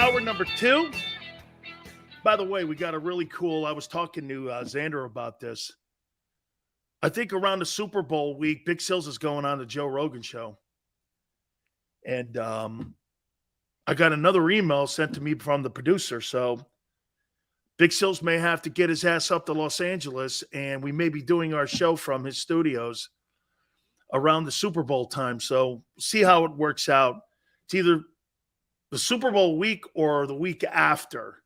hour number 2. By the way, we got a really cool, I was talking to Xander about this. I think around the Super Bowl week, Big Sills is going on the Joe Rogan show. And I got another email sent to me from the producer. So Big Sills may have to get his ass up to Los Angeles, and we may be doing our show from his studios around the Super Bowl time. So see how it works out. It's either the Super Bowl week or the week after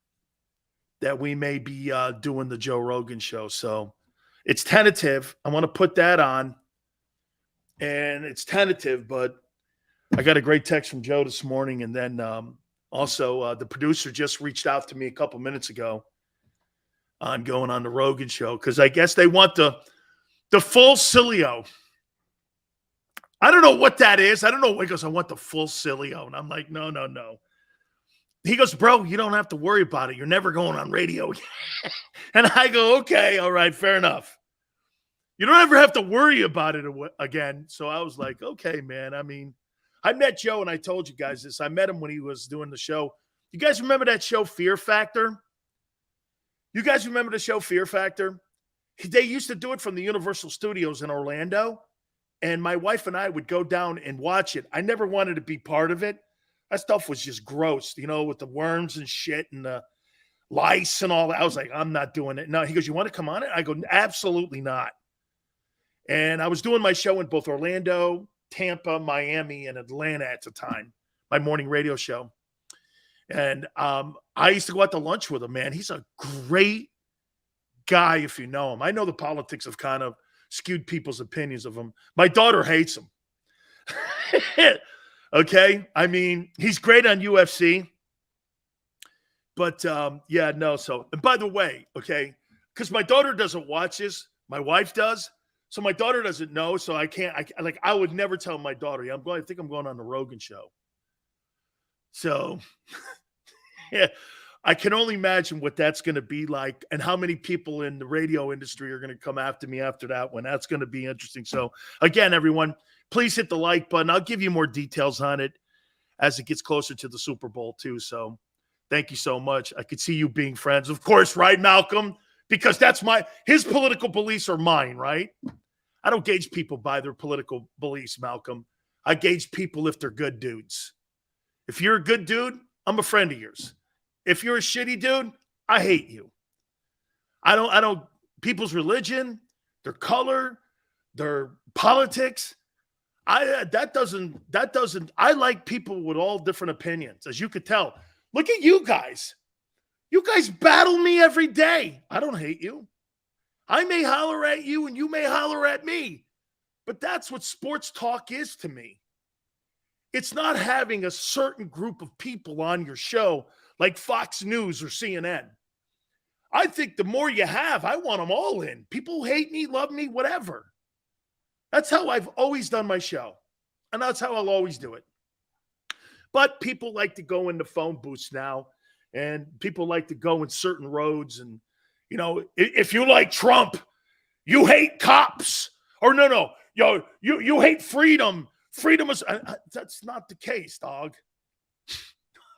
that we may be doing the Joe Rogan show. So it's tentative. I want to put that on. And it's tentative, but I got a great text from Joe this morning. And then also the producer just reached out to me a couple minutes ago on going on the Rogan show because I guess they want the full Sileo. I don't know what that is. I don't know. He goes, I want the full Sileo. And I'm like, no. He goes, bro, you don't have to worry about it. You're never going on radio again. And I go, okay, all right, fair enough. You don't ever have to worry about it again. So I was like, okay, man. I mean, I met Joe, and I told you guys this. I met him when he was doing the show. You guys remember that show, Fear Factor? You guys remember the show, Fear Factor? They used to do it from the Universal Studios in Orlando, and my wife and I would go down and watch it. I never wanted to be part of it. That stuff was just gross, with the worms and shit and the lice and all that. I was like, I'm not doing it. No, he goes, you want to come on it? I go, absolutely not. And I was doing my show in both Orlando, Tampa, Miami, and Atlanta at the time, my morning radio show. And I used to go out to lunch with him, man. He's a great guy if you know him. I know the politics have kind of skewed people's opinions of him. My daughter hates him. Okay? I mean, he's great on UFC. But, yeah, no. So, and by the way, okay, because my daughter doesn't watch this. My wife does. So my daughter doesn't know. So I would never tell my daughter, I think I'm going on the Rogan show. So, yeah, I can only imagine what that's going to be like and how many people in the radio industry are going to come after me after that one. That's going to be interesting. So, again, everyone, please hit the like button. I'll give you more details on it as it gets closer to the Super Bowl, too. So, thank you so much. I could see you being friends. Of course, right, Malcolm? Because his political beliefs are mine, right? I don't gauge people by their political beliefs, Malcolm. I gauge people if they're good dudes. If you're a good dude, I'm a friend of yours. If you're a shitty dude, I hate you. I don't people's religion, their color, their politics. I like people with all different opinions, as you could tell. Look at you guys. You guys battle me every day. I don't hate you. I may holler at you and you may holler at me, but that's what sports talk is to me. It's not having a certain group of people on your show like Fox News or CNN. I think the more you have, I want them all in. People hate me, love me, whatever. That's how I've always done my show, and that's how I'll always do it. But people like to go into phone booths now, and people like to go in certain roads. And, if you like Trump, you hate cops. Or no, you hate freedom. Freedom is, that's not the case, dog.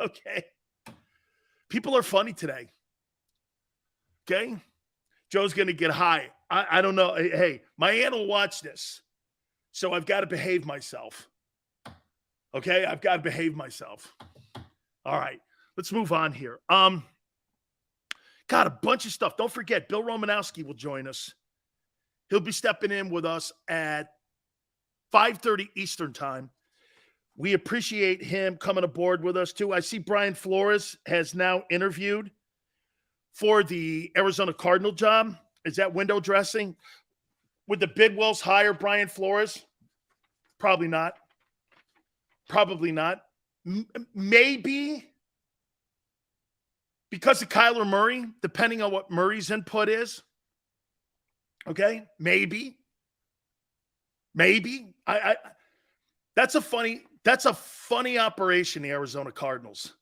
Okay. People are funny today. Okay. Joe's going to get high. I don't know. Hey, my aunt will watch this. So I've got to behave myself. Okay. I've got to behave myself. All right. Let's move on here. Got a bunch of stuff. Don't forget, Bill Romanowski will join us. He'll be stepping in with us at 5:30 Eastern time. We appreciate him coming aboard with us, too. I see Brian Flores has now interviewed for the Arizona Cardinal job. Is that window dressing? Would the Bidwells hire Brian Flores? Probably not. Probably not. Maybe because of Kyler Murray, depending on what Murray's input is. Okay? Maybe. That's a funny operation, the Arizona Cardinals.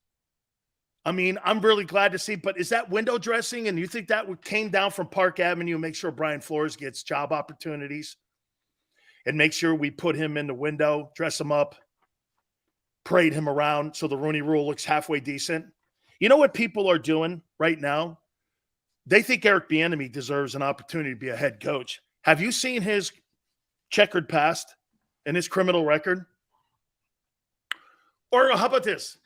I mean, I'm really glad to see, but is that window dressing? And you think that came down from Park Avenue and make sure Brian Flores gets job opportunities and make sure we put him in the window, dress him up, parade him around so the Rooney Rule looks halfway decent? You know what people are doing right now? They think Eric Bieniemy deserves an opportunity to be a head coach. Have you seen his checkered past and his criminal record? Or how about this?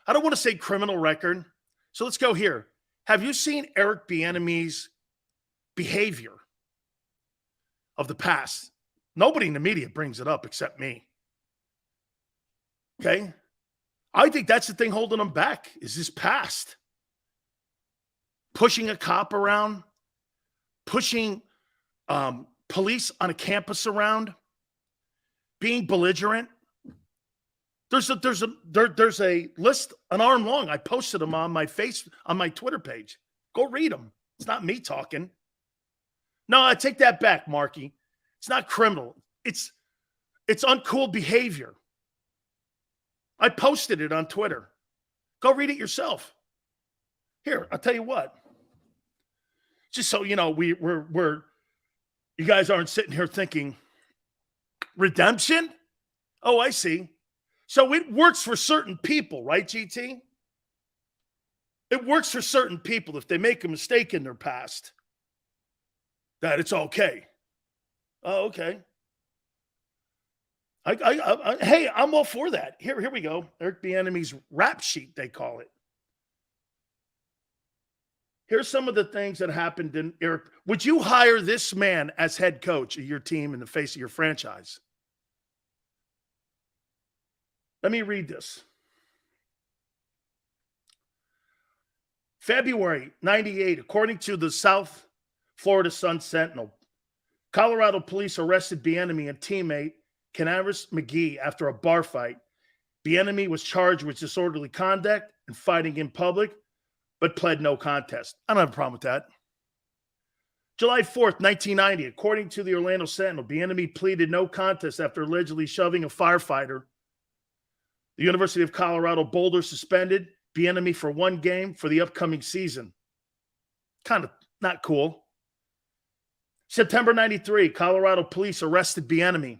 I don't want to say criminal record, so let's go here. Have you seen Eric Bieniemy's behavior of the past? Nobody in the media brings it up except me. Okay? I think that's the thing holding him back is his past. Pushing a cop around, pushing police on a campus around, being belligerent. There's a list an arm long. I posted them on my Twitter page. Go read them. It's not me talking. No, I take that back, Marky. It's not criminal. It's uncool behavior. I posted it on Twitter. Go read it yourself. Here, I'll tell you what. Just so you know, we're you guys aren't sitting here thinking redemption. Oh, I see. So it works for certain people, right, GT? It works for certain people if they make a mistake in their past, that it's okay. Oh, okay. Hey, I'm all for that. Here we go. Eric Bieniemy's rap sheet, they call it. Here's some of the things that happened in Eric. Would you hire this man as head coach of your team in the face of your franchise? Let me read this. February 98, according to the South Florida Sun-Sentinel, Colorado police arrested Bieniemy and teammate Canaris McGee after a bar fight. Bieniemy was charged with disorderly conduct and fighting in public, but pled no contest. I don't have a problem with that. July 4th, 1990, according to the Orlando Sentinel, Bieniemy pleaded no contest after allegedly shoving a firefighter. The University of Colorado Boulder suspended Bieniemy for one game for the upcoming season. Kind of not cool. September 93, Colorado police arrested Bieniemy.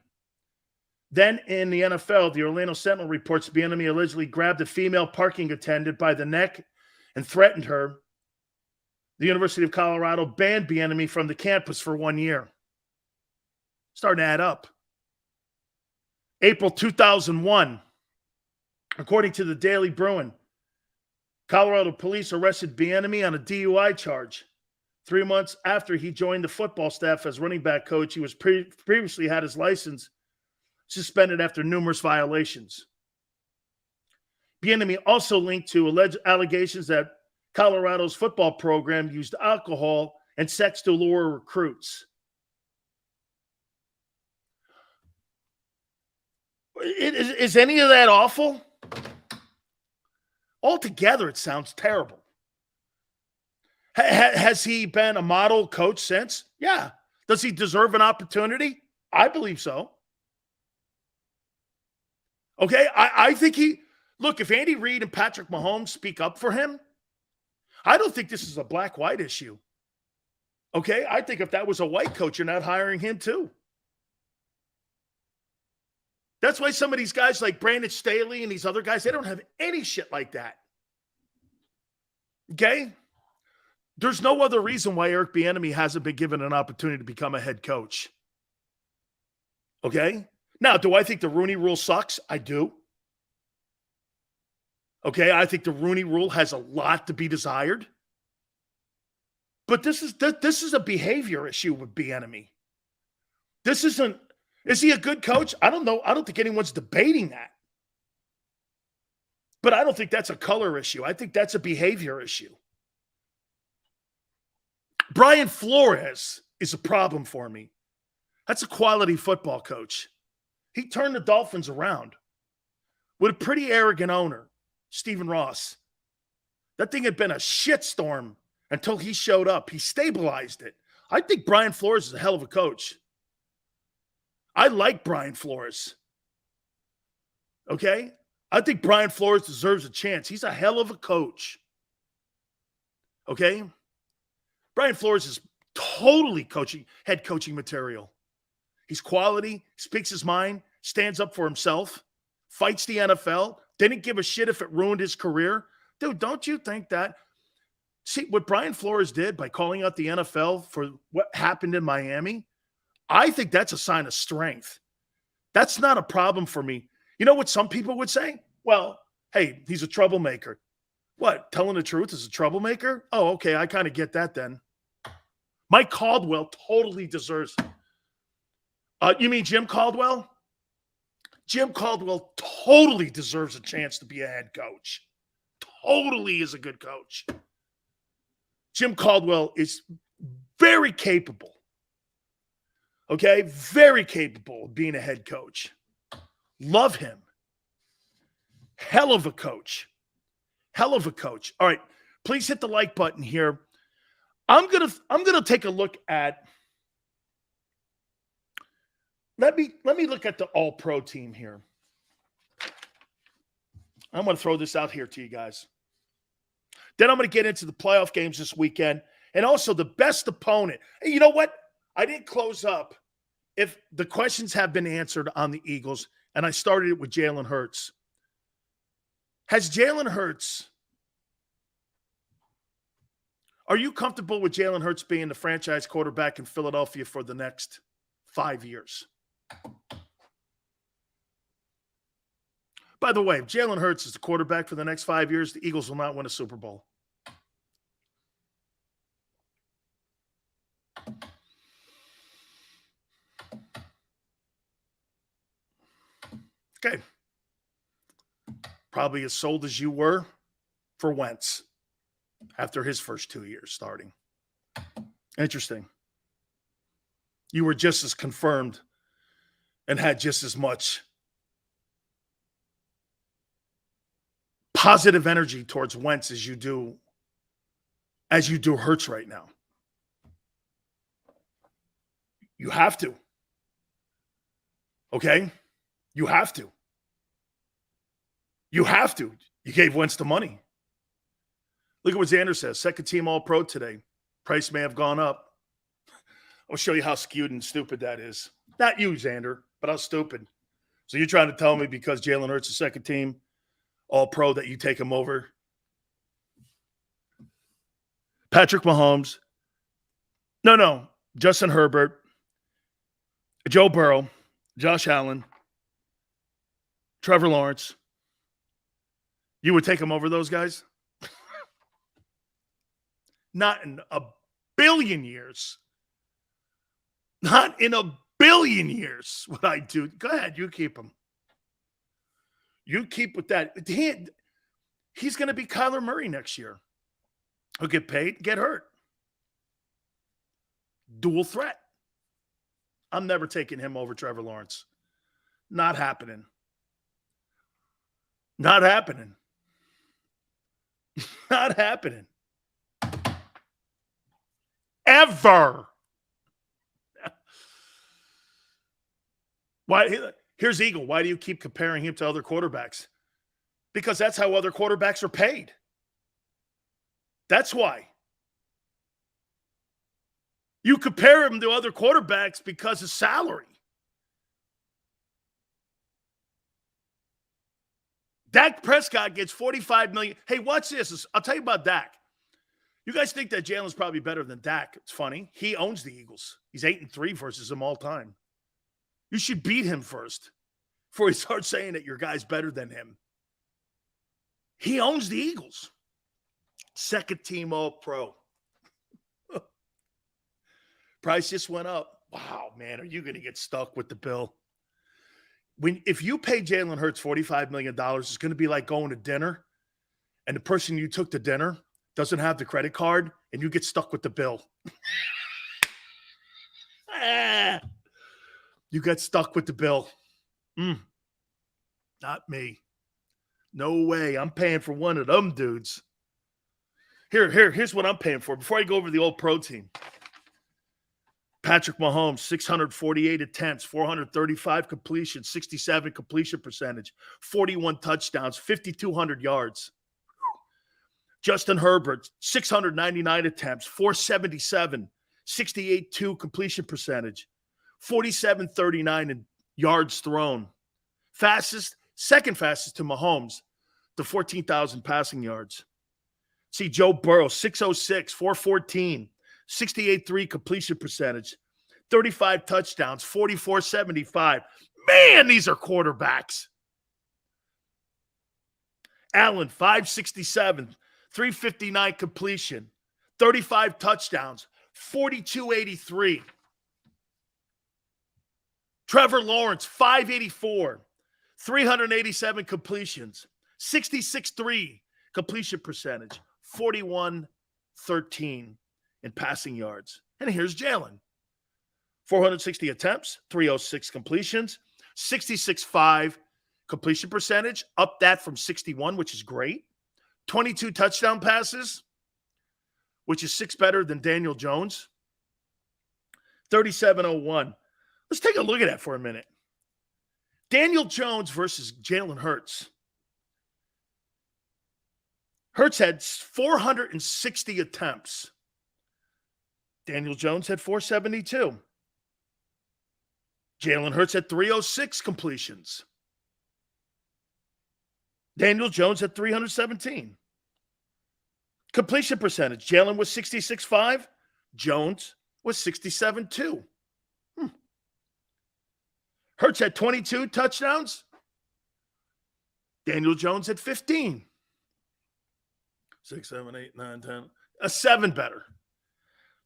Then in the NFL, the Orlando Sentinel reports Bieniemy allegedly grabbed a female parking attendant by the neck and threatened her. The University of Colorado banned Bieniemy from the campus for 1 year. Starting to add up. April 2001, according to the Daily Bruin, Colorado police arrested Bieniemy on a DUI charge. 3 months after he joined the football staff as running back coach, he was previously had his license suspended after numerous violations. Bieniemy also linked to alleged allegations that Colorado's football program used alcohol and sex to lure recruits. Is any of that awful? Altogether, it sounds terrible. Has he been a model coach since? Yeah. Does he deserve an opportunity? I believe so. Okay, I think look, if Andy Reid and Patrick Mahomes speak up for him, I don't think this is a black-white issue. Okay, I think if that was a white coach, you're not hiring him too. That's why some of these guys like Brandon Staley and these other guys, they don't have any shit like that. Okay? There's no other reason why Eric Bieniemy hasn't been given an opportunity to become a head coach. Okay? Now, do I think the Rooney Rule sucks? I do. Okay, I think the Rooney Rule has a lot to be desired. But this is a behavior issue with Bieniemy. This isn't. Is he a good coach? I don't know. I don't think anyone's debating that. But I don't think that's a color issue. I think that's a behavior issue. Brian Flores is a problem for me. That's a quality football coach. He turned the Dolphins around with a pretty arrogant owner, Stephen Ross. That thing had been a shitstorm until he showed up. He stabilized it. I think Brian Flores is a hell of a coach. I like Brian Flores. Okay? I think Brian Flores deserves a chance. He's a hell of a coach. Okay? Brian Flores is totally head coaching material. He's quality, speaks his mind, stands up for himself, fights the NFL, didn't give a shit if it ruined his career. Dude, don't you think that? See, what Brian Flores did by calling out the NFL for what happened in Miami, I think that's a sign of strength. That's not a problem for me. You know what some people would say? Well, hey, he's a troublemaker. What? Telling the truth is a troublemaker? Oh, okay. I kind of get that then. Mike Caldwell totally deserves it. You mean Jim Caldwell? Jim Caldwell totally deserves a chance to be a head coach. Totally is a good coach. Jim Caldwell is very capable. Okay? Very capable of being a head coach. Love him. Hell of a coach. Hell of a coach. All right. Please hit the like button here. I'm gonna take a look at. Let me look at the All-Pro team here. I'm going to throw this out here to you guys. Then I'm going to get into the playoff games this weekend and also the best opponent. Hey, you know what? I didn't close up. If the questions have been answered on the Eagles, and I started it with Jalen Hurts. Has Jalen Hurts, are you comfortable with Jalen Hurts being the franchise quarterback in Philadelphia for the next 5 years? By the way, if Jalen Hurts is the quarterback for the next 5 years, the Eagles will not win a Super Bowl. Okay. Probably as sold as you were for Wentz after his first 2 years starting. Interesting. You were just as confirmed and had just as much positive energy towards Wentz as you do Hurts right now. You have to. Okay? You have to. You have to. You gave Wentz the money. Look at what Xander says. Second team All-Pro today. Price may have gone up. I'll show you how skewed and stupid that is. Not you, Xander, but how stupid. So you're trying to tell me because Jalen Hurts is second team All-Pro that you take him over? Patrick Mahomes. No. Justin Herbert. Joe Burrow. Josh Allen. Trevor Lawrence. You would take him over those guys? Not in a billion years. Not in a billion years would I do. Go ahead, you keep him. You keep with that. He's going to be Kyler Murray next year. He'll get paid, get hurt. Dual threat. I'm never taking him over Trevor Lawrence. Not happening. Not happening. Not happening. Ever. Why? Here's Eagle. Why do you keep comparing him to other quarterbacks? Because that's how other quarterbacks are paid. That's why. You compare him to other quarterbacks because of salary. Dak Prescott gets $45 million. Hey, watch this. I'll tell you about Dak. You guys think that Jalen's probably better than Dak. It's funny. He owns the Eagles. He's 8-3 versus them all time. You should beat him first before you start saying that your guy's better than him. He owns the Eagles. Second team All-Pro. Price just went up. Wow, man, are you going to get stuck with the bill? If you pay Jalen Hurts $45 million, it's going to be like going to dinner, and the person you took to dinner doesn't have the credit card, and you get stuck with the bill. You got stuck with the bill. Not me. No way. I'm paying for one of them dudes. Here's what I'm paying for. Before I go over the All-Pro team. Patrick Mahomes, 648 attempts, 435 completions, 67 completion percentage, 41 touchdowns, 5,200 yards. Justin Herbert, 699 attempts, 477, 68.2 completion percentage, 47.39 in yards thrown. Second fastest to Mahomes, to 14,000 passing yards. See Joe Burrow, 606, 414, 68.3 completion percentage, 35 touchdowns, 44.75. Man, these are quarterbacks. Allen, 567, 359 completion, 35 touchdowns, 42.83. Trevor Lawrence, 584, 387 completions, 66.3 completion percentage, 41.13 in passing yards. And here's Jalen. 460 attempts, 306 completions, 66.5 completion percentage, up that from 61, which is great. 22 touchdown passes, which is 6 better than Daniel Jones. 37.01. Let's take a look at that for a minute. Daniel Jones versus Jalen Hurts. Hurts had 460 attempts. Daniel Jones had 472. Jalen Hurts had 306 completions. Daniel Jones had 317. Completion percentage. Jalen was 66.5. Jones was 67.2. Hurts had 22 touchdowns. Daniel Jones had 15. 6, 7, 8, 9, 10. A 7 better.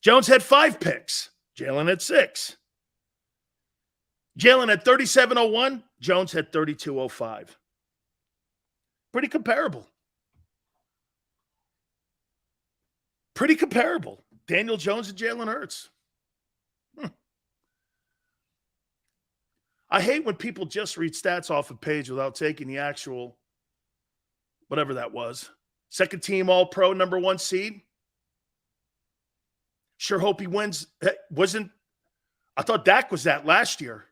Jones had 5 picks. Jalen had 6. Jalen had 37.01. Jones had 32.05. Pretty comparable. Pretty comparable. Daniel Jones and Jalen Hurts. I hate when people just read stats off a page without taking the actual, whatever that was. Second team All-Pro, number 1 seed. Sure hope he wins. I thought Dak was that last year.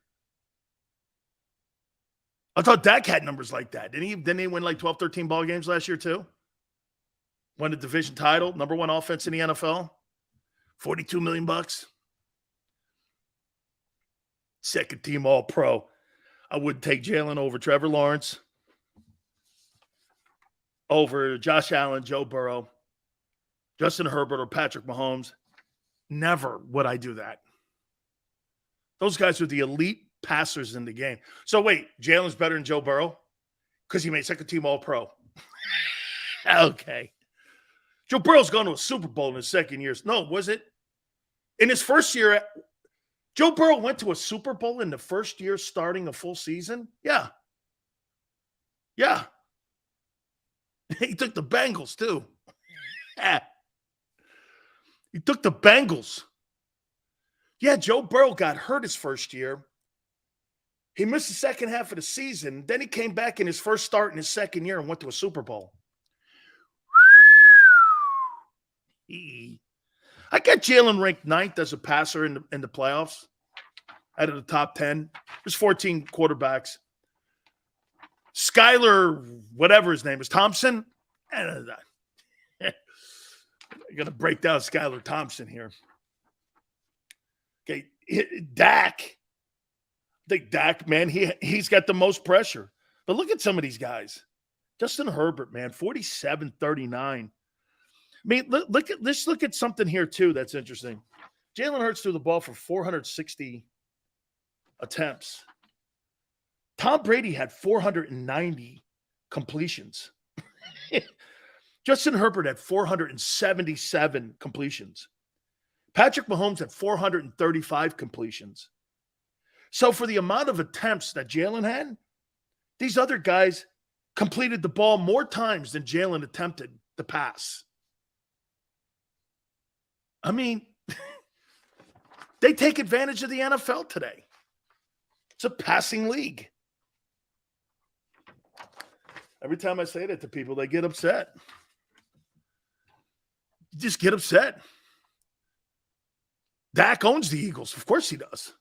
I thought Dak had numbers like that. Didn't he win like 12, 13 ball games last year too? Won a division title, number 1 offense in the NFL. $42 million. Second team All-Pro. I wouldn't take Jalen over Trevor Lawrence, over Josh Allen, Joe Burrow, Justin Herbert, or Patrick Mahomes. Never would I do that. Those guys are the elite passers in the game. So wait, Jalen's better than Joe Burrow? Because he made second team All-Pro. Okay. Joe Burrow's gone to a Super Bowl in his second year. No, was it? In his first year, Joe Burrow went to a Super Bowl in the first year starting a full season? Yeah. Yeah. He took the Bengals, too. He took the Bengals. Yeah, Joe Burrow got hurt his first year. He missed the second half of the season. Then he came back in his first start in his second year and went to a Super Bowl. I got Jalen ranked 9th as a passer in the playoffs out of the top 10. There's 14 quarterbacks. Skylar, whatever his name is, Thompson. I'm going to break down Skylar Thompson here. Okay, Dak. I think Dak, man, he's got the most pressure. But look at some of these guys. Justin Herbert, man, 47-39. I mean, let's look at something here, too, that's interesting. Jalen Hurts threw the ball for 460 attempts. Tom Brady had 490 completions. Justin Herbert had 477 completions. Patrick Mahomes had 435 completions. So for the amount of attempts that Jalen had, these other guys completed the ball more times than Jalen attempted to pass. I mean, they take advantage of the NFL today. It's a passing league. Every time I say that to people, they get upset. You just get upset. Dak owns the Eagles. Of course he does.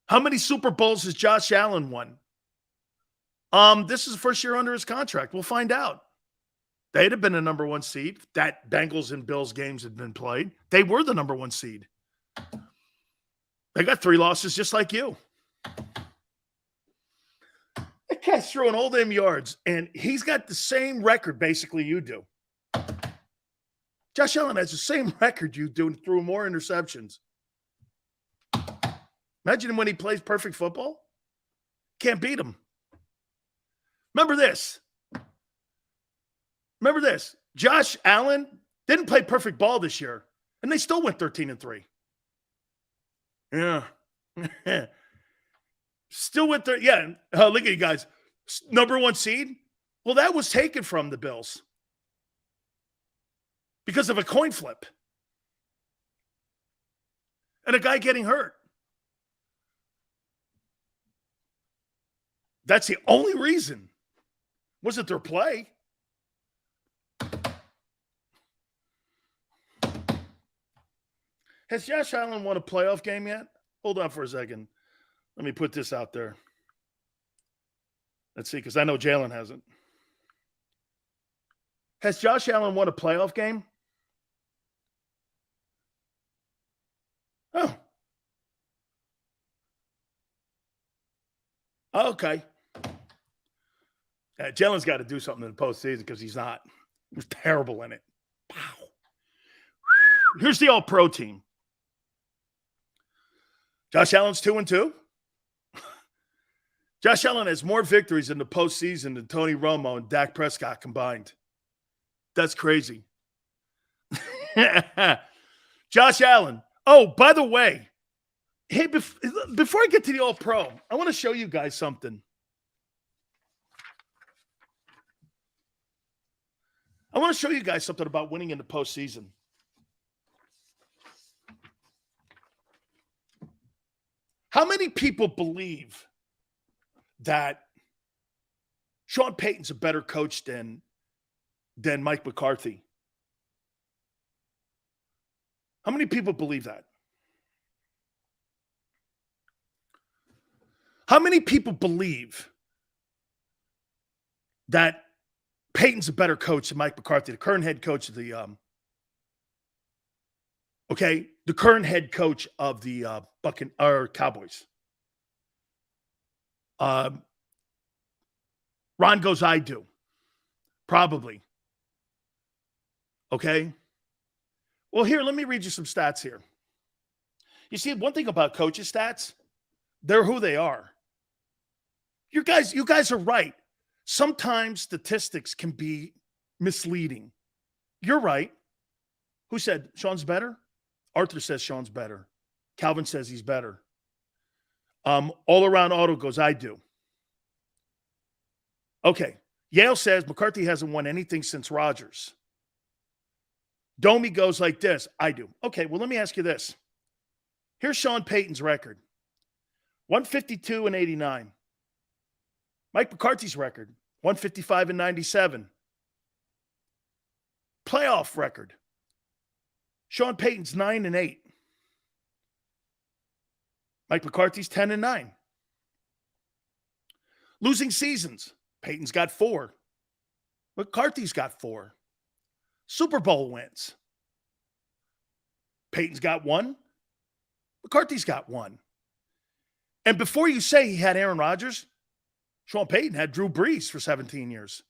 How many Super Bowls has Josh Allen won? This is the first year under his contract. We'll find out. They'd have been the number 1 seed. That Bengals and Bills games had been played. They were the number 1 seed. They got 3 losses just like you. That cat's throwing all them yards, and he's got the same record basically you do. Josh Allen has the same record you do and threw more interceptions. Imagine when he plays perfect football. Can't beat him. Remember this. Josh Allen didn't play perfect ball this year, and they still went 13-3. Yeah. Still went there. Yeah. Look at you guys. Number 1 seed. Well, that was taken from the Bills because of a coin flip and a guy getting hurt. That's the only reason. Wasn't their play. Has Josh Allen won a playoff game yet? Hold on for a second. Let me put this out there. Let's see, because I know Jalen hasn't. Has Josh Allen won a playoff game? Oh. Okay. Jalen's got to do something in the postseason because he's not. He was terrible in it. Wow. Here's the all-pro team. Josh Allen's 2-2. Josh Allen has more victories in the postseason than Tony Romo and Dak Prescott combined. That's crazy. Josh Allen. Oh, by the way, hey, before I get to the all-pro, I want to show you guys something. I want to show you guys something about winning in the postseason. How many people believe that Sean Payton's a better coach than Mike McCarthy? How many people believe that? How many people believe that Payton's a better coach than Mike McCarthy, the current head coach of the the current head coach of the Cowboys? Ron goes, I do. Probably. Okay. Well, here, let me read you some stats here. You see, one thing about coaches' stats, they're who they are. You guys are right. Sometimes statistics can be misleading. You're right. Who said Sean's better? Arthur says Sean's better. Calvin says he's better. All around auto goes, I do. Okay. Yale says McCarthy hasn't won anything since Rodgers. Domi goes like this, I do. Okay, well, let me ask you this. Here's Sean Payton's record. 152-89. Mike McCarthy's record, 155-97. Playoff record. Sean Payton's 9-8. Mike McCarthy's 10-9. Losing seasons. Payton's got 4. McCarthy's got 4. Super Bowl wins. Payton's got 1. McCarthy's got 1. And before you say he had Aaron Rodgers, Sean Payton had Drew Brees for 17 years.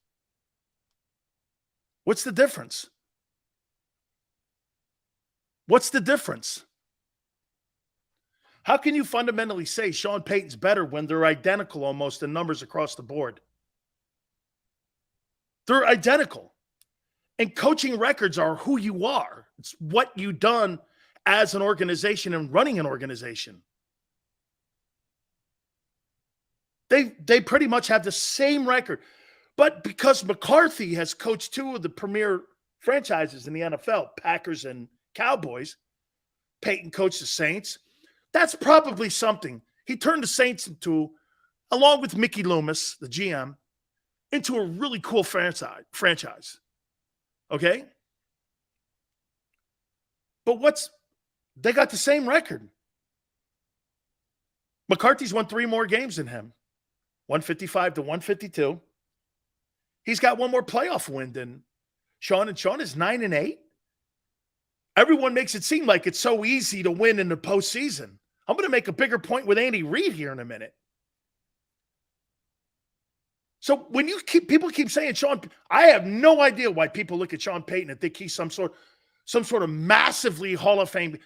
What's the difference? What's the difference? How can you fundamentally say Sean Payton's better when they're identical almost in numbers across the board? They're identical. And coaching records are who you are. It's what you've done as an organization and running an organization. They pretty much have the same record. But because McCarthy has coached 2 of the premier franchises in the NFL, Packers and Cowboys, Payton coached the Saints. That's probably something. He turned the Saints into, along with Mickey Loomis, the GM, into a really cool franchise. Okay? But they got the same record. McCarthy's won 3 more games than him. 155-152. He's got 1 more playoff win than Sean, and Sean is 9-8. Everyone makes it seem like it's so easy to win in the postseason. I'm going to make a bigger point with Andy Reid here in a minute. So when people keep saying Sean, I have no idea why people look at Sean Payton and think he's some sort. some sort of massively Hall of Fame.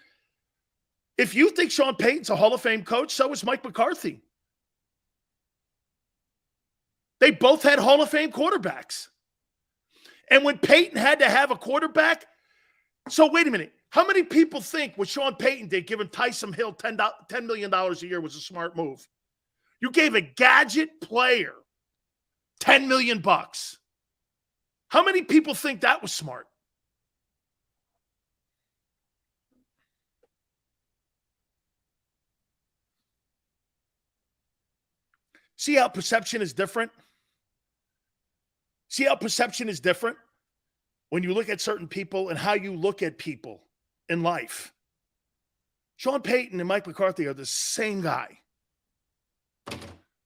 If you think Sean Payton's a Hall of Fame coach, so is Mike McCarthy. They both had Hall of Fame quarterbacks. And when Payton had to have a quarterback, so wait a minute. How many people think what Sean Payton did, giving Taysom Hill $10 million a year, was a smart move? You gave a gadget player $10 million. How many people think that was smart? See how perception is different? See how perception is different when you look at certain people and how you look at people in life. Sean Payton and Mike McCarthy are the same guy.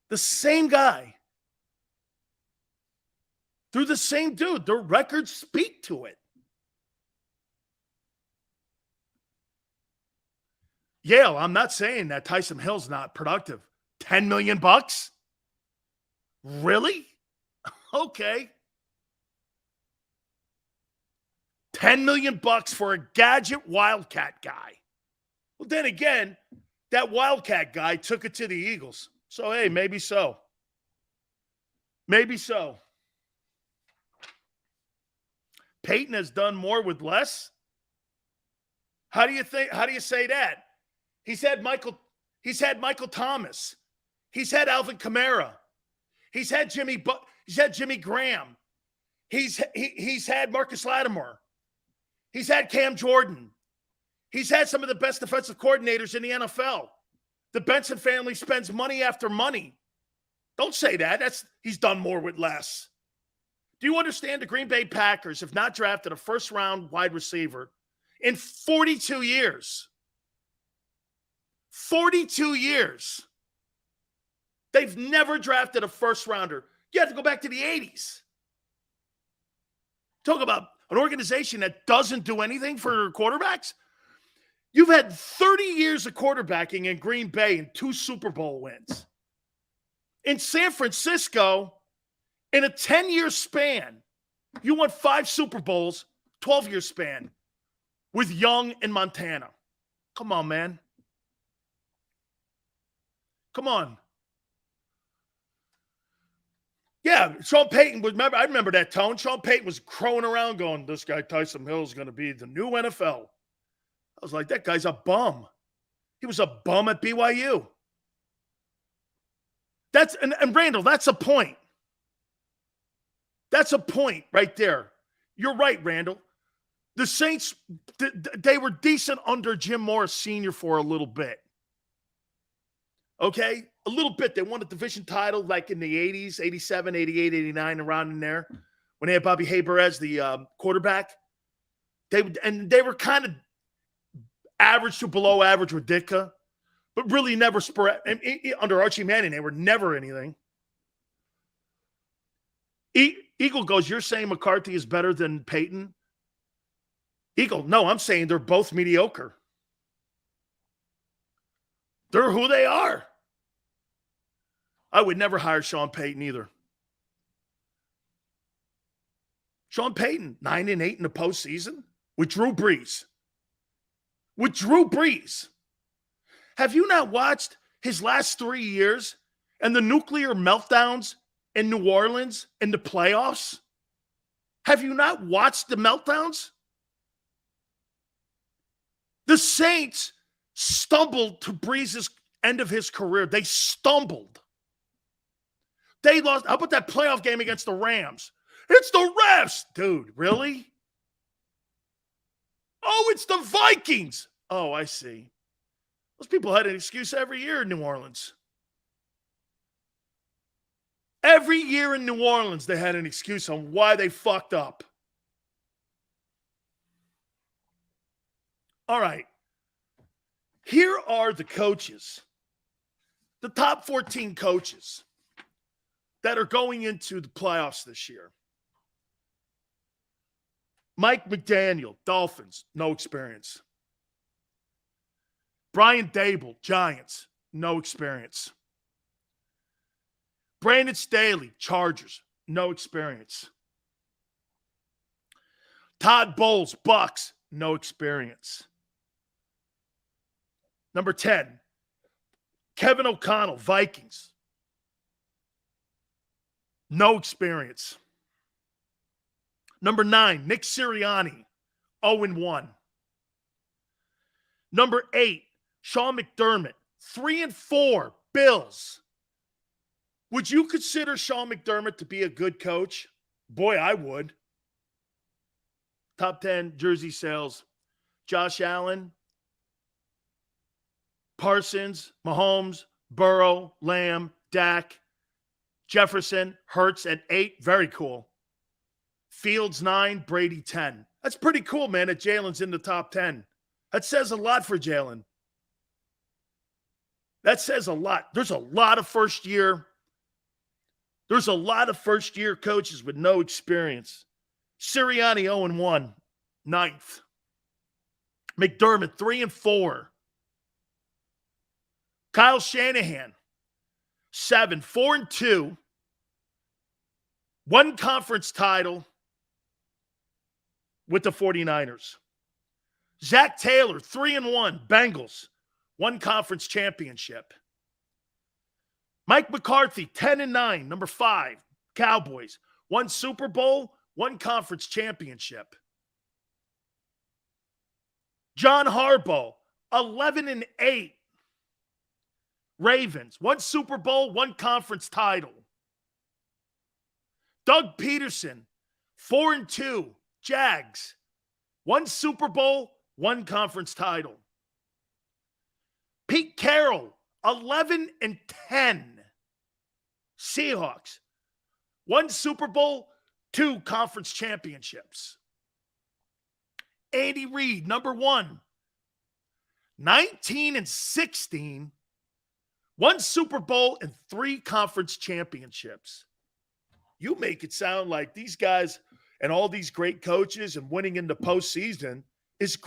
The same guy. They're the same dude. Their records speak to it. Yale, I'm not saying that Taysom Hill's not productive. $10 million? Really? Okay. $10 million for a gadget Wildcat guy. Well, then again, that Wildcat guy took it to the Eagles. So, hey, maybe so. Maybe so. Peyton has done more with less? How do you say that? He's had Michael Thomas. He's had Alvin Kamara. He's had Jimmy Graham. He's had Marcus Lattimore. He's had Cam Jordan. He's had some of the best defensive coordinators in the NFL. The Benson family spends money after money. Don't say that. He's done more with less. Do you understand the Green Bay Packers have not drafted a first-round wide receiver in 42 years? 42 years. They've never drafted a first-rounder. You have to go back to the 80s. Talk about an organization that doesn't do anything for quarterbacks. You've had 30 years of quarterbacking in Green Bay and 2 Super Bowl wins. In San Francisco, in a 10-year span, you won 5 Super Bowls, 12-year span, with Young and Montana. Come on, man. Come on. Yeah, Sean Payton I remember that tone. Sean Payton was crowing around going, this guy Taysom Hill is going to be the new NFL. I was like, that guy's a bum. He was a bum at BYU. And Randall, that's a point. That's a point right there. You're right, Randall. The Saints, they were decent under Jim Morris Sr. for a little bit. Okay? A little bit. They won a division title like in the 80s, 87, 88, 89, around in there, when they had Bobby Haber as the quarterback. They were kind of average to below average with Ditka, but really never under Archie Manning, they were never anything. Eagle goes, you're saying McCarthy is better than Payton? Eagle, no, I'm saying they're both mediocre. They're who they are. I would never hire Sean Payton either. Sean Payton, 9-8 in the postseason with Drew Brees. With Drew Brees. Have you not watched his last 3 years and the nuclear meltdowns in New Orleans in the playoffs? Have you not watched the meltdowns? The Saints stumbled to Brees' end of his career. They stumbled. They lost. How about that playoff game against the Rams? It's the refs. Dude, really? Oh, it's the Vikings. Oh, I see. Those people had an excuse every year in New Orleans. Every year in New Orleans, they had an excuse on why they fucked up. All right. Here are the coaches, the top 14 coaches that are going into the playoffs this year. Mike McDaniel, Dolphins, no experience. Brian Dable, Giants, no experience. Brandon Staley, Chargers, no experience. Todd Bowles, Bucks, no experience. Number 10, Kevin O'Connell, Vikings. No experience. Number 9, Nick Sirianni, 0-1. Number 8, Sean McDermott, 3-4, Bills. Would you consider Sean McDermott to be a good coach? Boy, I would. Top 10 jersey sales. Josh Allen, Parsons, Mahomes, Burrow, Lamb, Dak, Jefferson, Hurts at 8. Very cool. Fields 9, Brady 10. That's pretty cool, man, that Jalen's in the top 10. That says a lot for Jalen. That says a lot. There's a lot of first-year coaches with no experience. Sirianni 0-1, 9th. McDermott 3-4. Kyle Shanahan 7, 4-2. One conference title with the 49ers. Zach Taylor 3-1, Bengals. One conference championship. Mike McCarthy, 10-9, number 5, Cowboys. One Super Bowl, one conference championship. John Harbaugh, 11-8, Ravens. One Super Bowl, one conference title. Doug Peterson, 4-2, Jags. One Super Bowl, one conference title. Pete Carroll, 11-10, Seahawks. One Super Bowl, 2 conference championships. Andy Reid, number 1, 19-16, one Super Bowl and 3 conference championships. You make it sound like these guys and all these great coaches and winning in the postseason is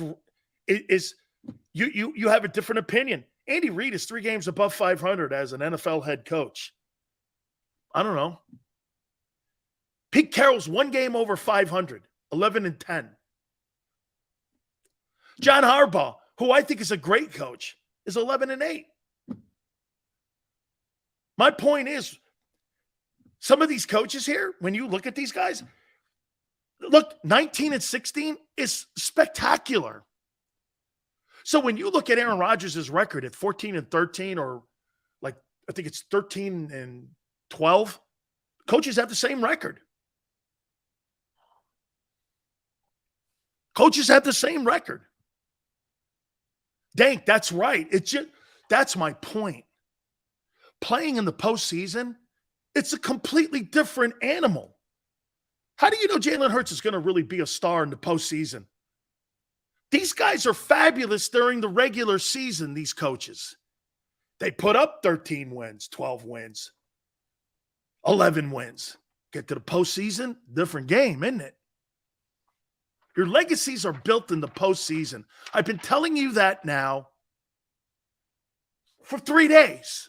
you have a different opinion. Andy Reid is 3 games above 500 as an NFL head coach. I don't know. Pete Carroll's 1 game over 500, 11-10. John Harbaugh, who I think is a great coach, is 11-8. My point is, some of these coaches here, when you look at these guys, look, 19-16 is spectacular. So when you look at Aaron Rodgers' record at 14-13, or like I think it's 13-12, coaches have the same record. Coaches have the same record. Dank, that's right. That's my point. Playing in the postseason, it's a completely different animal. How do you know Jalen Hurts is going to really be a star in the postseason? These guys are fabulous during the regular season, these coaches. They put up 13 wins, 12 wins, 11 wins. Get to the postseason, different game, isn't it? Your legacies are built in the postseason. I've been telling you that now for 3 days.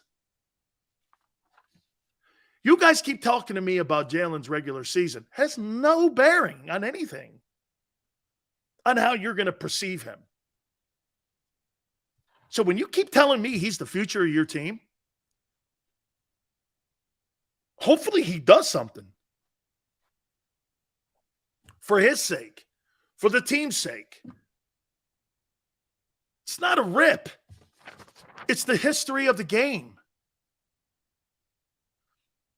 You guys keep talking to me about Jalen's regular season. Has no bearing on anything, on how you're going to perceive him. So when you keep telling me he's the future of your team, hopefully he does something for his sake, for the team's sake. It's not a rip. It's the history of the game.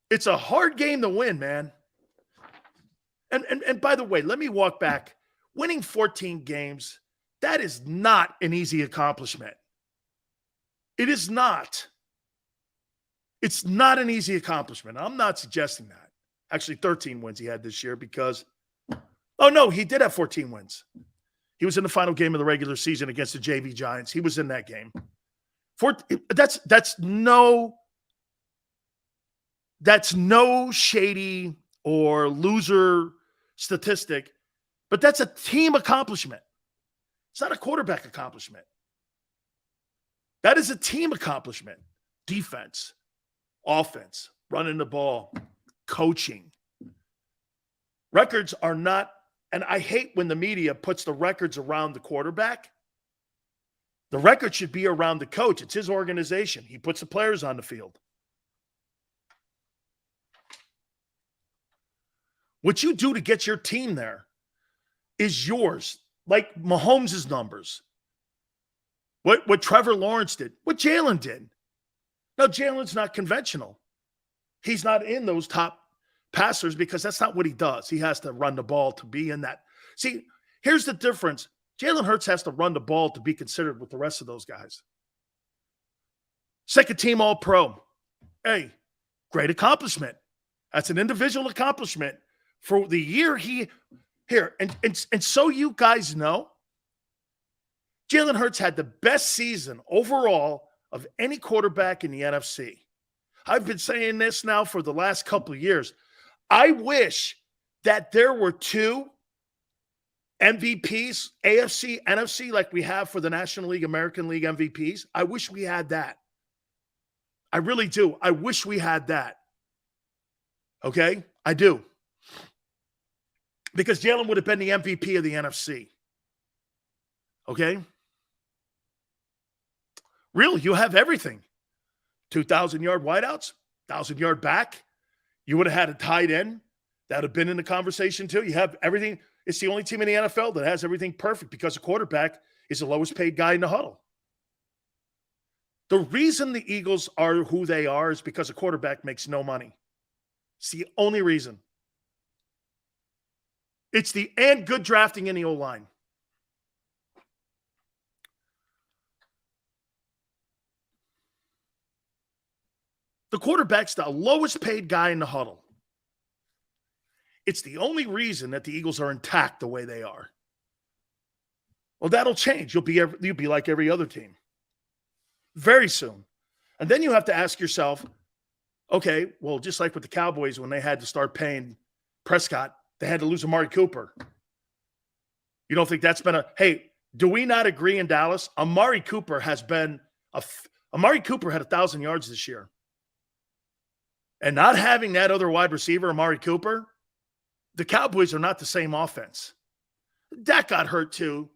It's a hard game to win, man. And by the way, let me walk back. Winning 14 games, that is not an easy accomplishment. It is not. It's not an easy accomplishment. I'm not suggesting that. Actually, 13 wins he had this year because, oh no, he did have 14 wins. He was in the final game of the regular season against the JV Giants. He was in that game. That's no shady or loser statistic, but that's a team accomplishment. It's not a quarterback accomplishment. That is a team accomplishment. Defense, offense, running the ball, coaching. Records are not And I hate when the media puts the records around the quarterback. The record should be around the coach. It's his organization. He puts the players on the field. What you do to get your team there is yours, like Mahomes' numbers. What Trevor Lawrence did, what Jalen did. Now, Jalen's not conventional. He's not in those top passers because that's not what he does. He has to run the ball to be in that. See, here's the difference. Jalen Hurts has to run the ball to be considered with the rest of those guys. Second team All-Pro. Hey, great accomplishment. That's an individual accomplishment for the year he here. And so you guys know, Jalen Hurts had the best season overall of any quarterback in the NFC. I've been saying this now for the last couple of years. I wish that there were two MVPs, AFC, NFC, like we have for the National League, American League MVPs. I wish we had that. I really do. I wish we had that. Okay? I do. Because Jalen would have been the MVP of the NFC. Okay? Really, you have everything. 2,000-yard wideouts, 1,000-yard back. You would have had a tight end that would have been in the conversation too. You have everything. It's the only team in the NFL that has everything perfect because the quarterback is the lowest paid guy in the huddle. The reason the Eagles are who they are is because a quarterback makes no money. It's the only reason. It's and good drafting in the O-line. The quarterback's the lowest paid guy in the huddle. It's the only reason that the Eagles are intact the way they are. Well, that'll change. You'll be like every other team very soon. And then you have to ask yourself, okay, well, just like with the Cowboys when they had to start paying Prescott, they had to lose Amari Cooper. You don't think that's been hey, do we not agree in Dallas? Amari Cooper had 1,000 yards this year. And not having that other wide receiver, Amari Cooper, the Cowboys are not the same offense. Dak got hurt too.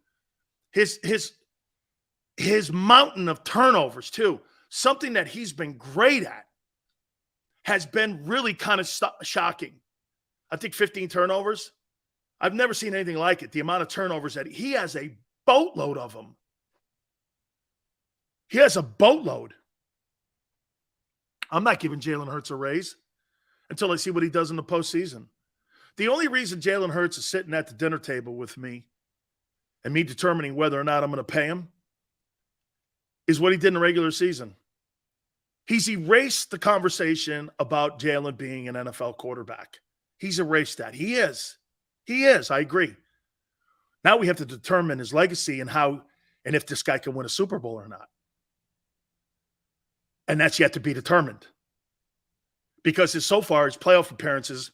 His mountain of turnovers too, something that he's been great at, has been really kind of shocking. I think 15 turnovers. I've never seen anything like it. The amount of turnovers that he has a boatload of them. He has a boatload. I'm not giving Jalen Hurts a raise until I see what he does in the postseason. The only reason Jalen Hurts is sitting at the dinner table with me and me determining whether or not I'm going to pay him is what he did in the regular season. He's erased the conversation about Jalen being an NFL quarterback. He's erased that. He is. He is. I agree. Now we have to determine his legacy and how and if this guy can win a Super Bowl or not. And that's yet to be determined. Because so far, his playoff appearances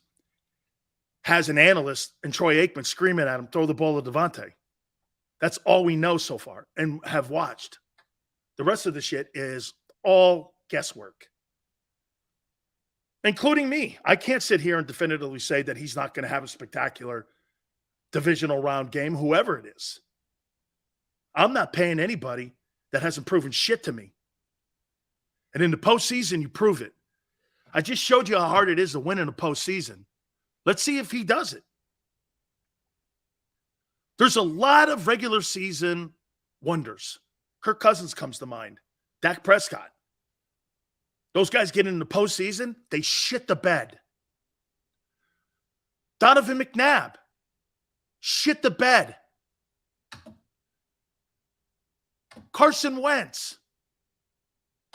has an analyst and Troy Aikman screaming at him, throw the ball to Devontae. That's all we know so far and have watched. The rest of the shit is all guesswork. Including me. I can't sit here and definitively say that he's not going to have a spectacular divisional round game, whoever it is. I'm not paying anybody that hasn't proven shit to me. And in the postseason, you prove it. I just showed you how hard it is to win in the postseason. Let's see if he does it. There's a lot of regular season wonders. Kirk Cousins comes to mind. Dak Prescott. Those guys get in the postseason, they shit the bed. Donovan McNabb. Shit the bed. Carson Wentz.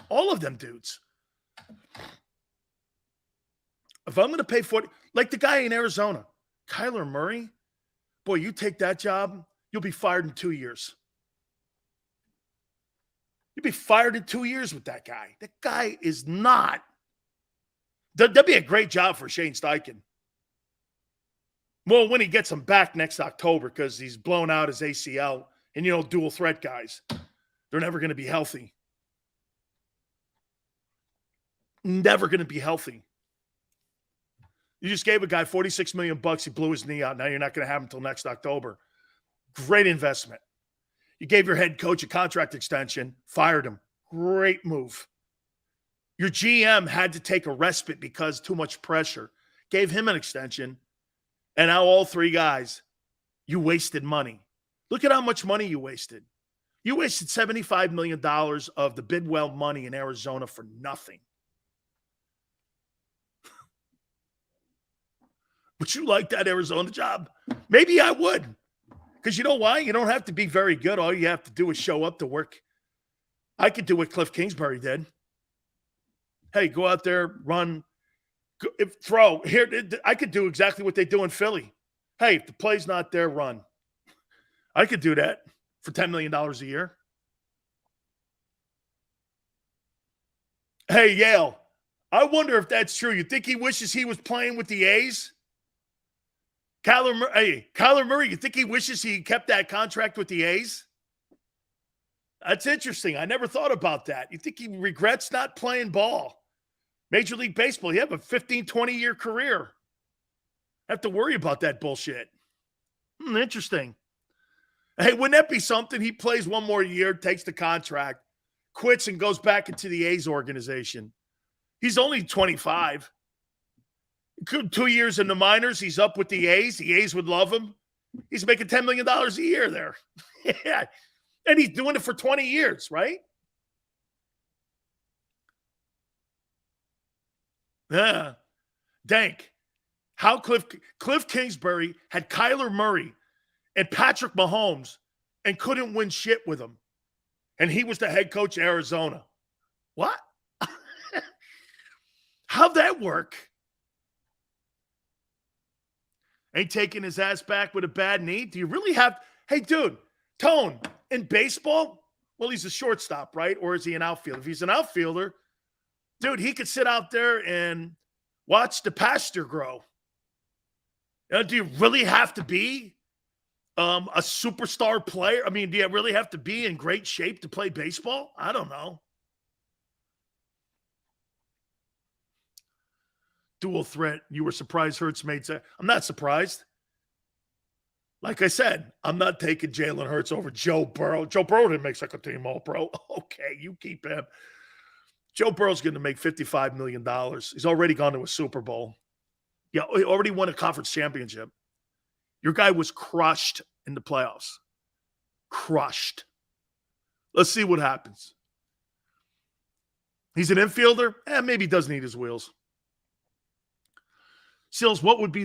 All of them dudes. If I'm going to pay 40, like the guy in Arizona, Kyler Murray, boy, you take that job, you'll be fired in 2 years. You'll be fired in 2 years with that guy. That guy is not. That'd be a great job for Shane Steichen. Well, when he gets him back next October because he's blown out his ACL and, dual threat guys, they're never going to be healthy. Never going to be healthy. You just gave a guy $46 million. He blew his knee out. Now you're not going to have him until next October. Great investment. You gave your head coach a contract extension, fired him. Great move. Your GM had to take a respite because too much pressure. Gave him an extension. And now all three guys, you wasted money. Look at how much money you wasted. You wasted $75 million of the Bidwell money in Arizona for nothing. Would you like that Arizona job? Maybe I would. Because you know why? You don't have to be very good. All you have to do is show up to work. I could do what Cliff Kingsbury did. Hey, go out there, run, throw. Here, I could do exactly what they do in Philly. Hey, if the play's not there, run. I could do that for $10 million a year. Hey, Yale, I wonder if that's true. You think he wishes he was playing with the A's? Kyler Murray, you think he wishes he kept that contract with the A's? That's interesting. I never thought about that. You think he regrets not playing ball? Major League Baseball, you have a 15, 20-year career. Have to worry about that bullshit. Interesting. Hey, wouldn't that be something? He plays one more year, takes the contract, quits, and goes back into the A's organization. He's only 25. 2 years in the minors, he's up with the A's. The A's would love him. He's making $10 million a year there. Yeah. And he's doing it for 20 years, right? Yeah. Dank. How Cliff Kingsbury had Kyler Murray and Patrick Mahomes and couldn't win shit with him. And he was the head coach of Arizona. What? How'd that work? Ain't taking his ass back with a bad knee? Do you really have – hey, dude, Tone, in baseball, well, he's a shortstop, right? Or is he an outfielder? If he's an outfielder, dude, he could sit out there and watch the pasture grow. Do you really have to be a superstar player? I mean, do you really have to be in great shape to play baseball? I don't know. Dual threat. You were surprised Hurts made sense. I'm not surprised. Like I said, I'm not taking Jalen Hurts over Joe Burrow. Joe Burrow didn't make second team All-Pro. Okay, you keep him. Joe Burrow's going to make $55 million. He's already gone to a Super Bowl. Yeah, he already won a conference championship. Your guy was crushed in the playoffs. Crushed. Let's see what happens. He's an infielder? Maybe he does need his wheels. Seals, what will be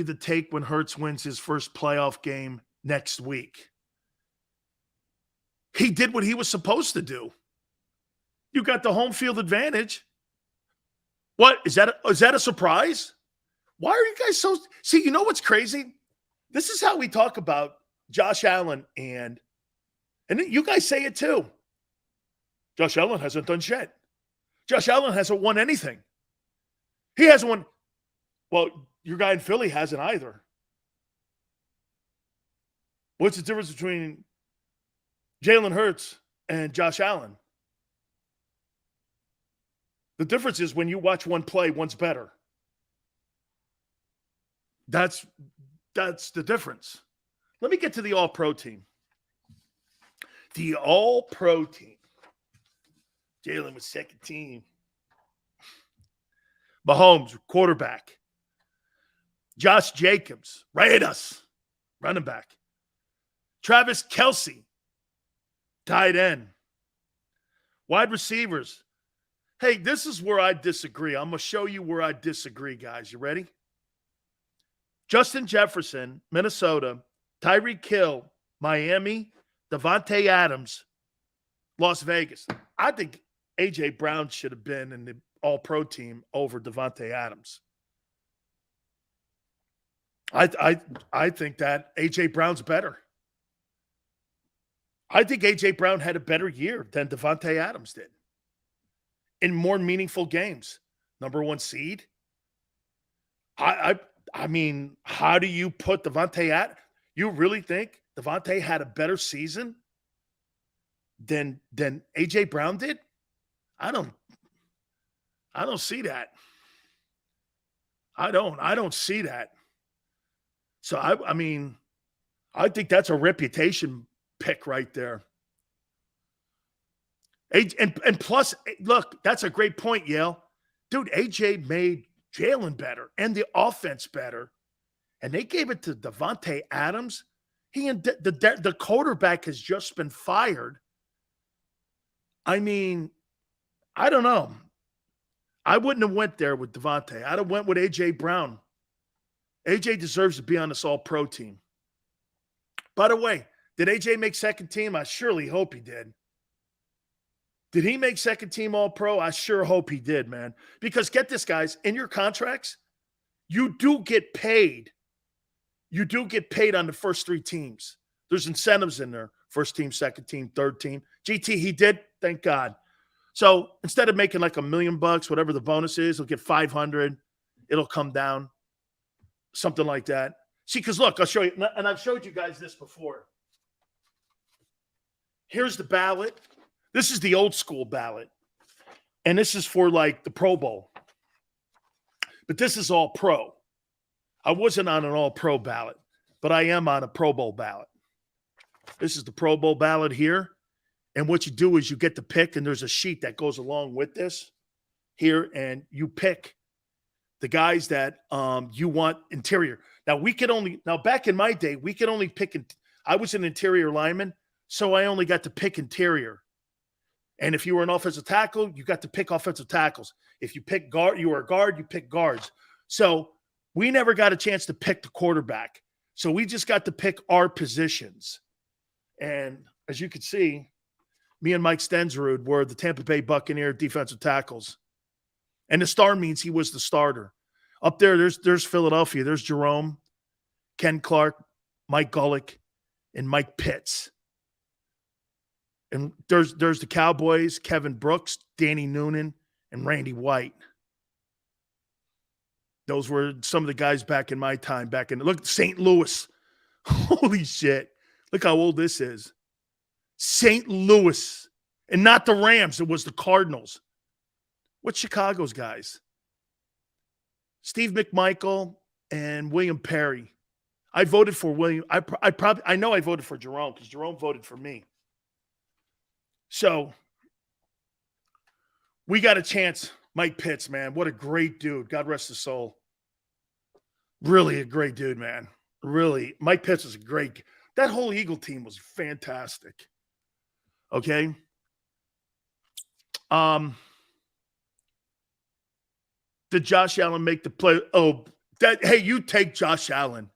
the take when Hurts wins his first playoff game next week? He did what he was supposed to do. You got the home field advantage. What? Is that a surprise? Why are you guys so – see, you know what's crazy? This is how we talk about Josh Allen and you guys say it too. Josh Allen hasn't done shit. Josh Allen hasn't won anything. He hasn't won – well, your guy in Philly hasn't either. What's the difference between Jalen Hurts and Josh Allen? The difference is when you watch one play, one's better. That's the difference. Let me get to the All-Pro team. The All-Pro team. Jalen was second team. Mahomes, quarterback. Josh Jacobs, Raiders, running back. Travis Kelce, tight end. Wide receivers. Hey, this is where I disagree. I'm going to show you where I disagree, guys. You ready? Justin Jefferson, Minnesota. Tyreek Hill, Miami. Devontae Adams, Las Vegas. I think A.J. Brown should have been in the All-Pro team over Devontae Adams. I think that A.J. Brown's better. I think A.J. Brown had a better year than Devontae Adams did in more meaningful games. Number one seed. I mean, how do you put Devontae at? You really think Devontae had a better season than A.J. Brown did? I don't see that. I don't see that. So I mean, I think that's a reputation pick right there. And plus, look, that's a great point, Yale. Dude, AJ made Jalen better and the offense better. And they gave it to Devontae Adams. He and the quarterback has just been fired. I mean, I don't know. I wouldn't have went there with Devontae. I'd have went with AJ Brown. AJ deserves to be on this all-pro team. By the way, did AJ make second team? I surely hope he did. Did he make second team all-pro? I sure hope he did, man. Because get this, guys, in your contracts, you do get paid. You do get paid on the first three teams. There's incentives in there. First team, second team, third team. GT, he did. Thank God. So instead of making like $1 million, whatever the bonus is, he'll get 500. It'll come down. Something like that. See, because look, I'll show you. And I've showed you guys this before. Here's the ballot. This is the old school ballot. And this is for like the Pro Bowl. But this is all pro. I wasn't on an all-pro ballot, but I am on a Pro Bowl ballot. This is the Pro Bowl ballot here. And what you do is you get to pick, and there's a sheet that goes along with this here, and you pick the guys that you want interior. Now, back in my day, we could only pick, I was an interior lineman, so I only got to pick interior. And if you were an offensive tackle, you got to pick offensive tackles. If you pick guard, you were a guard, you pick guards. So we never got a chance to pick the quarterback. So we just got to pick our positions. And as you can see, me and Mike Stensrud were the Tampa Bay Buccaneer defensive tackles. And the star means he was the starter. Up there, there's Philadelphia. There's Jerome, Ken Clark, Mike Gullick, and Mike Pitts. And there's the Cowboys, Kevin Brooks, Danny Noonan, and Randy White. Those were some of the guys back in my time. Look, St. Louis. Holy shit. Look how old this is. St. Louis. And not the Rams. It was the Cardinals. What's Chicago's guys? Steve McMichael and William Perry. I voted for William. I know I voted for Jerome because Jerome voted for me. So we got a chance. Mike Pitts, man. What a great dude. God rest his soul. Really a great dude, man. Really. Mike Pitts was a great. That whole Eagle team was fantastic. Okay. Did Josh Allen make the play? Oh, hey, you take Josh Allen.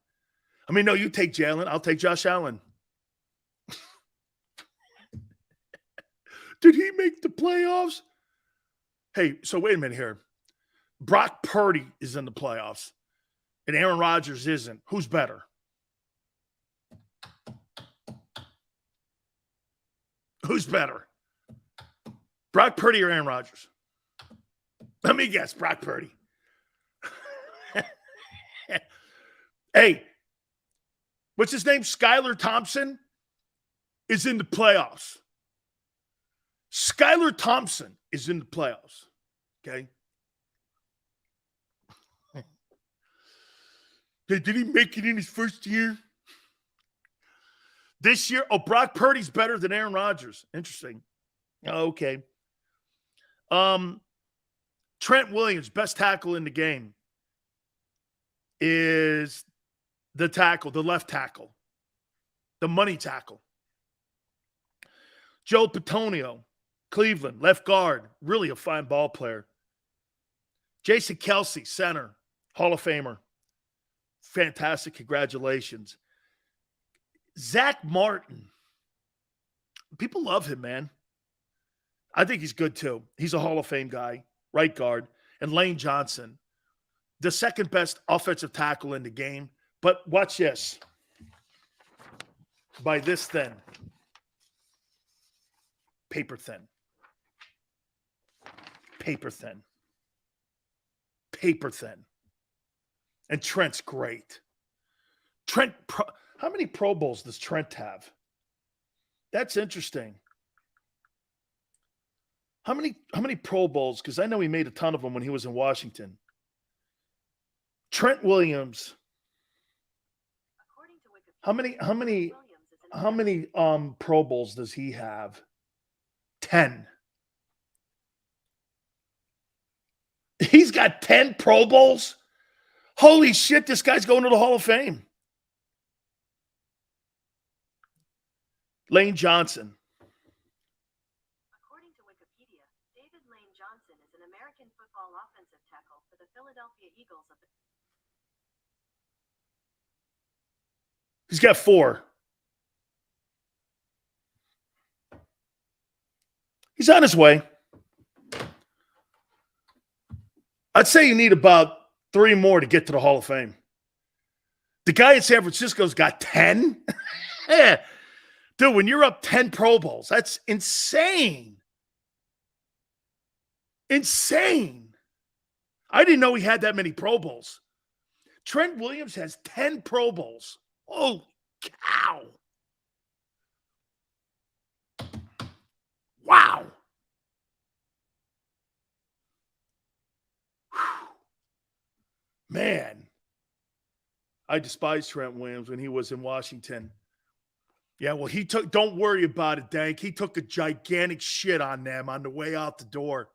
I mean, no, you take Jalen. I'll take Josh Allen. Did he make the playoffs? Hey, so wait a minute here. Brock Purdy is in the playoffs, and Aaron Rodgers isn't. Who's better? Who's better? Brock Purdy or Aaron Rodgers? Let me guess, Brock Purdy. Hey, what's his name? Skylar Thompson is in the playoffs. Skylar Thompson is in the playoffs. Okay. Did he make it in his first year? This year? Oh, Brock Purdy's better than Aaron Rodgers. Interesting. Okay. Trent Williams, best tackle in the game, is the tackle, the left tackle, the money tackle. Joe Petonio, Cleveland, left guard, really a fine ball player. Jason Kelsey, center, Hall of Famer. Fantastic, congratulations. Zach Martin, people love him, man. I think he's good too. He's a Hall of Fame guy, right guard. And Lane Johnson, the second best offensive tackle in the game. But watch this. By this thin. Paper thin. Paper thin. Paper thin. And Trent's great. How many Pro Bowls does Trent have? That's interesting. How many Pro Bowls? Because I know he made a ton of them when he was in Washington. Trent Williams. How many Pro Bowls does he have? 10. He's got 10 Pro Bowls? Holy shit, this guy's going to the Hall of Fame. Lane Johnson. According to Wikipedia, David Lane Johnson is an American football offensive tackle for the Philadelphia Eagles of the... He's got 4. He's on his way. I'd say you need about 3 more to get to the Hall of Fame. The guy in San Francisco's got 10? Yeah. Dude, when you're up 10 Pro Bowls, that's insane. Insane. I didn't know he had that many Pro Bowls. Trent Williams has 10 Pro Bowls. Holy cow. Wow. Whew. Man. I despised Trent Williams when he was in Washington. Yeah, well, don't worry about it, Dank. He took a gigantic shit on them on the way out the door.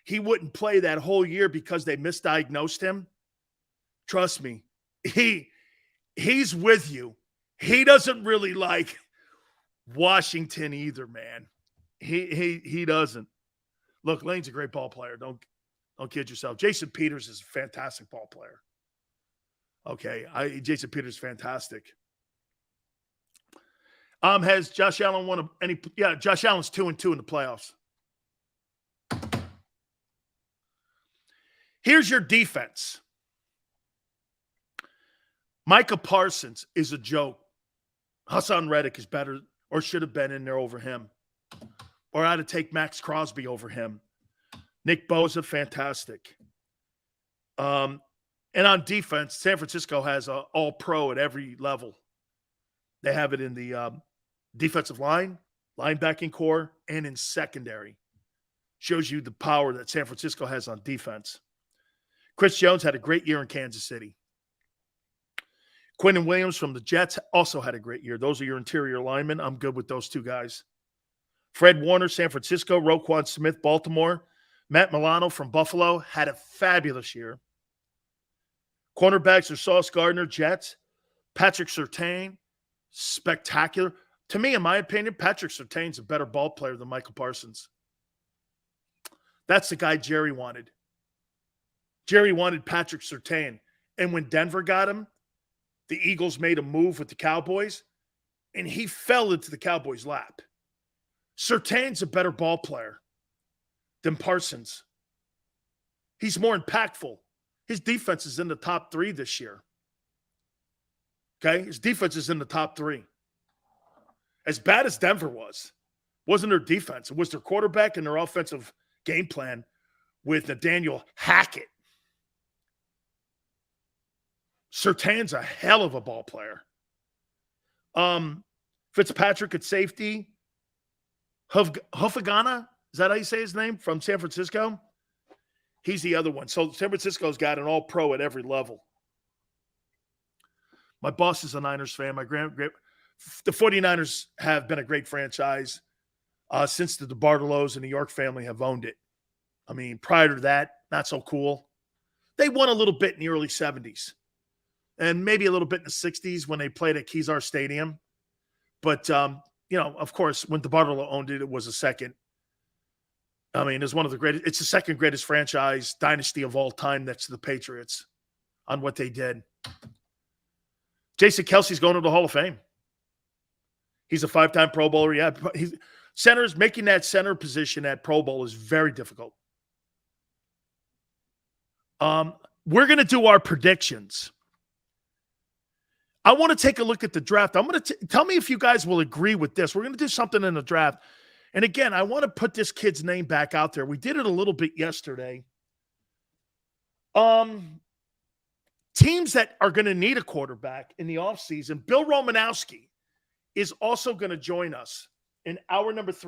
He wouldn't play that whole year because they misdiagnosed him. Trust me, he's with you. He doesn't really like Washington either, man. He doesn't. Look, Lane's a great ball player. Don't kid yourself. Jason Peters is a fantastic ball player. Okay, Jason Peters is fantastic. Has Josh Allen won any? Yeah, Josh Allen's 2-2 in the playoffs. Here's your defense. Micah Parsons is a joke. Hassan Reddick is better or should have been in there over him. Or I'd have take Max Crosby over him. Nick Bosa, fantastic. And on defense, San Francisco has an all-pro at every level. They have it in the defensive line, linebacking core, and in secondary. Shows you the power that San Francisco has on defense. Chris Jones had a great year in Kansas City. Quinnen Williams from the Jets also had a great year. Those are your interior linemen. I'm good with those 2 guys. Fred Warner, San Francisco. Roquan Smith, Baltimore. Matt Milano from Buffalo had a fabulous year. Cornerbacks are Sauce Gardner, Jets. Patrick Surtain, spectacular. To me, in my opinion, Patrick Surtain's a better ball player than Michael Parsons. That's the guy Jerry wanted. Jerry wanted Patrick Surtain. And when Denver got him, the Eagles made a move with the Cowboys, and he fell into the Cowboys' lap. Surtain's a better ball player than Parsons. He's more impactful. His defense is in the top 3 this year. Okay? His defense is in the top 3. As bad as Denver wasn't their defense. It was their quarterback and their offensive game plan with Nathaniel Hackett. Surtain's a hell of a ball player. Fitzpatrick at safety. Hufagana, is that how you say his name? From San Francisco? He's the other one. So San Francisco's got an all-pro at every level. My boss is a Niners fan. The 49ers have been a great franchise since the DeBartolos and the York family have owned it. I mean, prior to that, not so cool. They won a little bit in the early 70s and maybe a little bit in the 60s when they played at Kezar Stadium. But, of course, when DeBartolo owned it, it was a second. I mean, it's one of the greatest. It's the second greatest franchise dynasty of all time next to the Patriots on what they did. Jason Kelsey's going to the Hall of Fame. He's a 5-time Pro Bowler. Yeah, making that center position at Pro Bowl is very difficult. We're going to do our predictions. I want to take a look at the draft. I'm going to tell me if you guys will agree with this. We're going to do something in the draft. And again, I want to put this kid's name back out there. We did it a little bit yesterday. Teams that are going to need a quarterback in the offseason. Bill Romanowski is also going to join us in hour number 3.